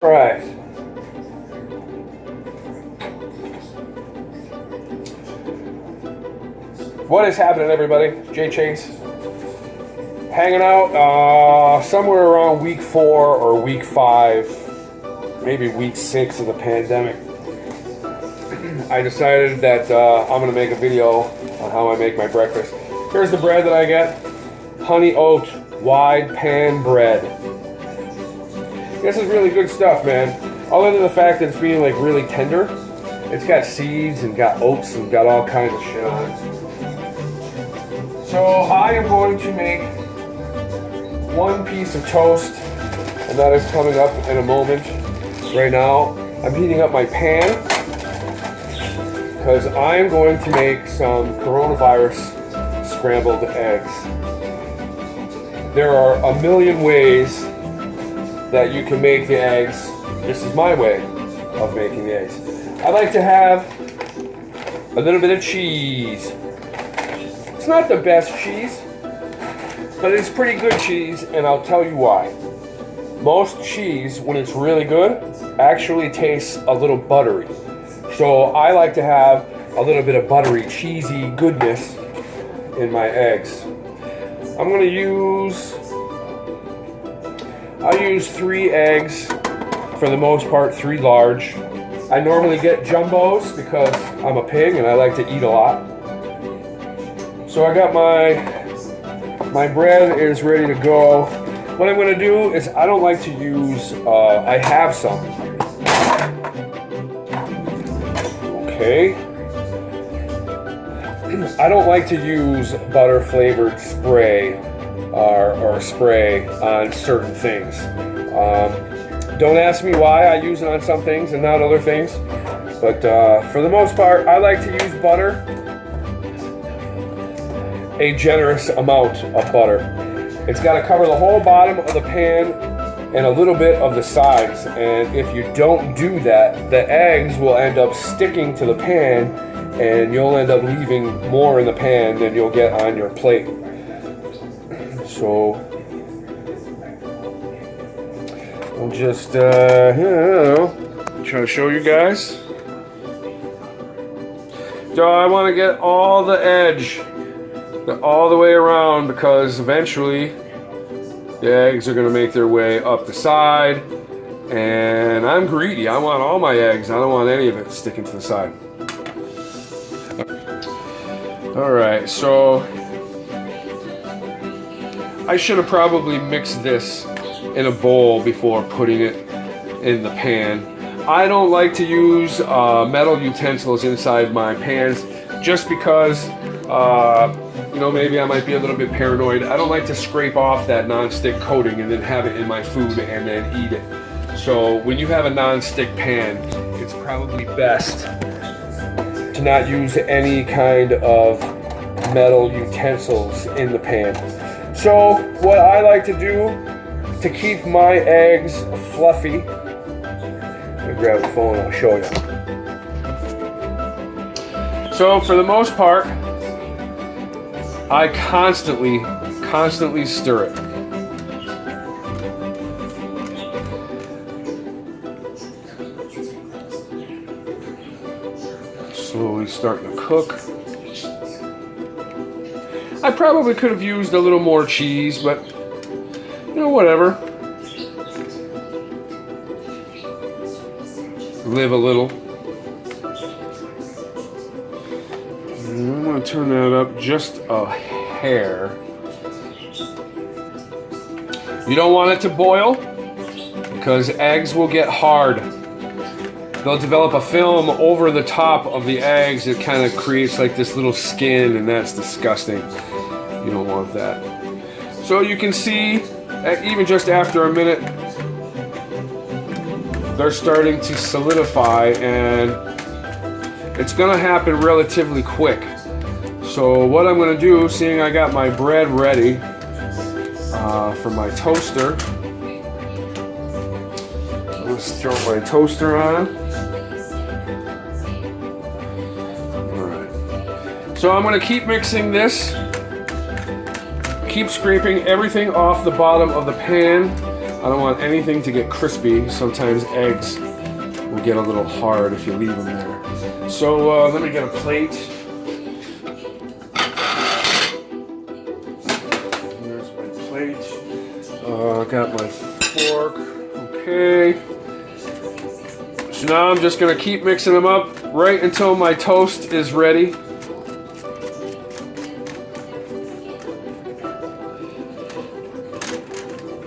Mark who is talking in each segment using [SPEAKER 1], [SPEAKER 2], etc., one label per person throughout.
[SPEAKER 1] All right. What is happening, everybody? Jay Chase. Hanging out somewhere around week 4 or week 5, maybe week 6 of the pandemic. I decided that I'm going to make a video on how I make my breakfast. Here's the bread that I get. Honey oat wide pan bread. This is really good stuff, man. Other than the fact that it's being like really tender, it's got seeds and got oats and got all kinds of shit on it. So I am going to make one piece of toast, and that is coming up in a moment. Right now, I'm heating up my pan because I am going to make some coronavirus scrambled eggs. There are a million ways that you can make the eggs. This is my way of making the eggs. I like to have a little bit of cheese. It's not the best cheese, but it's pretty good cheese, and I'll tell you why. Most cheese, when it's really good, actually tastes a little buttery. So I like to have a little bit of buttery, cheesy goodness in my eggs. I'm going to use 3 eggs, for the most part 3 large. I normally get jumbos because I'm a pig and I like to eat a lot. So I got my bread is ready to go. What I'm going to do is I don't like to use, I have some. Okay. I don't like to use butter flavored spray or spray on certain things. Don't ask me why I use it on some things and not other things, but for the most part I like to use butter, a generous amount of butter. It's got to cover the whole bottom of the pan and a little bit of the sides, and if you don't do that, the eggs will end up sticking to the pan and you'll end up leaving more in the pan than you'll get on your plate. So I'll just try to show you guys. So I want to get all the edge all the way around, because eventually the eggs are going to make their way up the side, and I'm greedy. I want all my eggs. I don't want any of it sticking to the side. Alright, so I should have probably mixed this in a bowl before putting it in the pan. I don't like to use metal utensils inside my pans just because maybe I might be a little bit paranoid. I don't like to scrape off that non-stick coating and then have it in my food and then eat it. So when you have a non-stick pan, it's probably best to not use any kind of metal utensils in the pan. So what I like to do to keep my eggs fluffy, I'm gonna grab the phone and I'll show you. So for the most part, I constantly stir it. Slowly starting to cook. I probably could have used a little more cheese, but whatever. Live a little. I'm going to turn that up just a hair. You don't want it to boil because eggs will get hard. They'll develop a film over the top of the eggs. It kind of creates like this little skin, and that's disgusting. You don't want that. So you can see, even just after a minute, they're starting to solidify, and it's going to happen relatively quick. So what I'm going to do, seeing I got my bread ready for my toaster, let's throw my toaster on. Alright. So I'm going to keep mixing this. Keep scraping everything off the bottom of the pan I don't want anything to get crispy. Sometimes eggs will get a little hard if you leave them there. So let me get a plate. Here's my plate. Got my fork. Okay. So now I'm just going to keep mixing them up right until my toast is ready.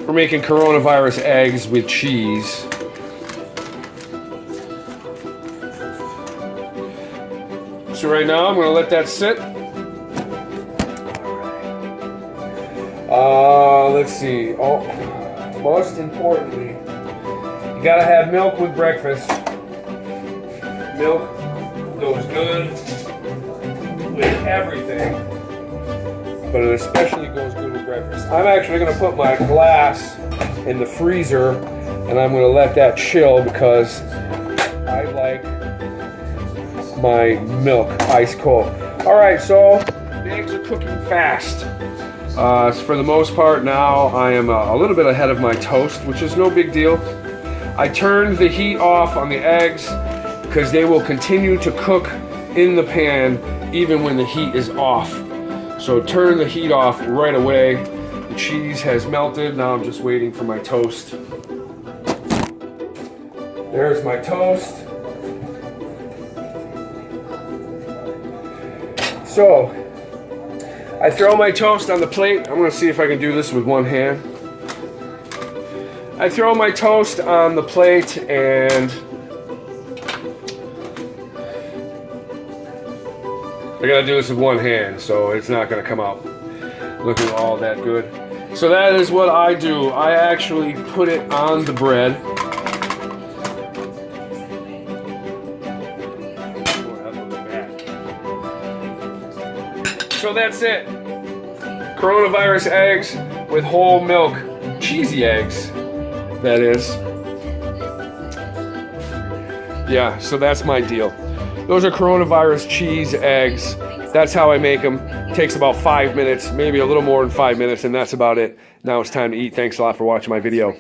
[SPEAKER 1] We're making coronavirus eggs with cheese. So right now I'm going to let that sit. Let's see. Oh, most importantly, you gotta have milk with breakfast. Milk goes good with everything, but it especially goes good with breakfast. I'm actually gonna put my glass in the freezer and I'm gonna let that chill because I like my milk ice cold. All right, so the eggs are cooking fast. For the most part now, I am a little bit ahead of my toast, which is no big deal. I turned the heat off on the eggs because they will continue to cook in the pan even when the heat is off. So turn the heat off right away. The cheese has melted. Now I'm just waiting for my toast. There's my toast. So I throw my toast on the plate. I'm gonna see if I can do this with one hand. I throw my toast on the plate and I gotta do this with one hand, so it's not gonna come out looking all that good. So that is what I do. I actually put it on the bread. So that's it. Coronavirus eggs with whole milk. Cheesy eggs, that is. Yeah, so that's my deal. Those are coronavirus cheese eggs. That's how I make them. Takes about 5 minutes, maybe a little more than 5 minutes, and that's about it. Now it's time to eat. Thanks a lot for watching my video.